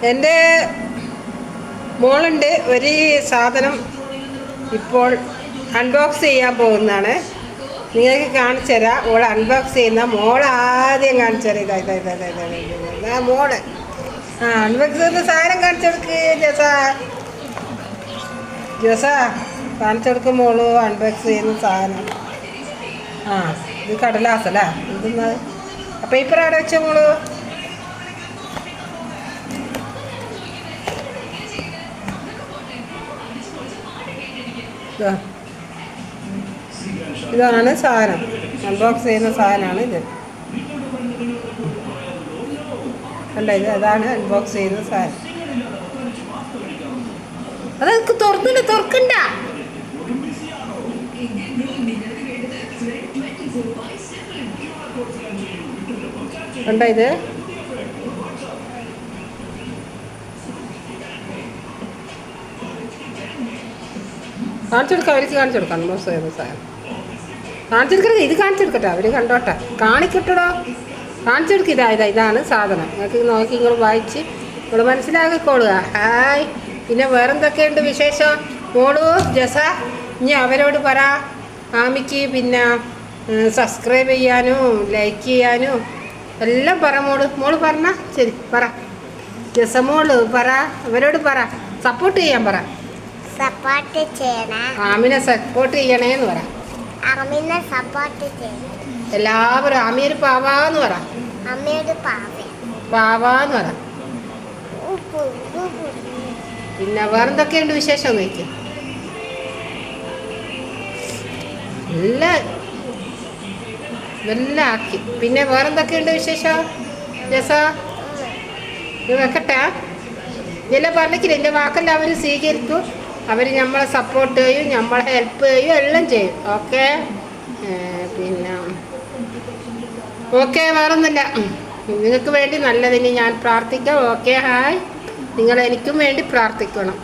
എൻ്റെ മോളുണ്ട് ഒരു സാധനം ഇപ്പോൾ അൺബോക്സ് ചെയ്യാൻ പോകുന്നതാണ്. നിങ്ങൾക്ക് കാണിച്ചു തരാം. മോൾ അൺബോക്സ് ചെയ്യുന്ന മോൾ ആദ്യം കാണിച്ചു തരാം. ഇതാ മോള്. അൺബോക്സ് ചെയ്യുന്ന സാധനം കാണിച്ചു കൊടുക്ക് ജോസ കാണിച്ചു കൊടുക്കും മോള് അൺബോക്സ് ചെയ്യുന്ന സാധനം. ഇത് കടലാസല്ലേ ഇതെന്നത്. പേപ്പർ അവിടെ വെച്ച മോള്. ഇതാണ് സാധനം. അൺബോക്സ് ചെയ്യുന്ന സാധനമാണ് ഇത്. അല്ല അതാണ് അൺബോക്സ് ചെയ്യുന്ന സാധനം. അതൊക്കെ തുറക്കണ്ട. കണ്ടോ ഇത്? കാണിച്ചു കൊടുക്കാം. അവർക്ക് കാണിച്ചു കൊടുക്കാം. അൺബോക്സ് ചെയ്യുന്ന സാധനം കാണിച്ചു കൊടുക്കരുത്. ഇത് കാണിച്ചു കൊടുക്കട്ടെ. അവർ കണ്ടോട്ടെ. കാണിക്കട്ടോ. കാണിച്ചു കൊടുക്കുക. ഇതാണ് സാധനം. നിങ്ങൾക്ക് നോക്കി നിങ്ങൾ വായിച്ച് നിങ്ങൾ മനസ്സിലാക്കിക്കോളുക. ഹായ്. പിന്നെ വേറെന്തൊക്കെയുണ്ട് വിശേഷം? മോളു ജസ ഇനി അവരോട് പറ. ആമിക്ക് പിന്നെ സബ്സ്ക്രൈബ് ചെയ്യാനും ലൈക്ക് ചെയ്യാനും എല്ലാം പറ. മോള് പറഞ്ഞ ശരി പറ. ജസ മോള് പറ. അവരോട് പറ. സപ്പോർട്ട് ചെയ്യാൻ പറ. സപ്പോർട്ട് ചെയ്യണേ. ആമിനെ സപ്പോർട്ട് ചെയ്യണേന്ന് പറ. ആമിനെ സപ്പോർട്ട് ചെയ്യണം. എല്ലാവരും ആമിയൊരു പാവാന്ന് പറ. അമ്മയൊരു പാവാന്ന് പറ. പിന്നെ വേറെന്തൊക്കെയുണ്ട് വിശേഷം നോക്കി. എല്ലാം ആക്കി. പിന്നെ വേറെന്തൊക്കെയുണ്ട് വിശേഷം ജസ? ഇത് വെക്കട്ടെ. ഇതെല്ലാം പറഞ്ഞില്ല. എൻ്റെ വാക്കെല്ലാം അവർ സ്വീകരിക്കും. അവർ നമ്മളെ സപ്പോർട്ട് ചെയ്യും, നമ്മളെ ഹെൽപ്പ് ചെയ്യും, എല്ലാം ചെയ്യും. ഓക്കെ. പിന്നെ ഓക്കെ. വേറൊന്നുമില്ല. നിങ്ങൾക്ക് വേണ്ടി നല്ലതിന് ഞാൻ പ്രാർത്ഥിക്കാം. ഓക്കെ. ഹായ്. നിങ്ങൾ എനിക്കും വേണ്ടി പ്രാർത്ഥിക്കണം.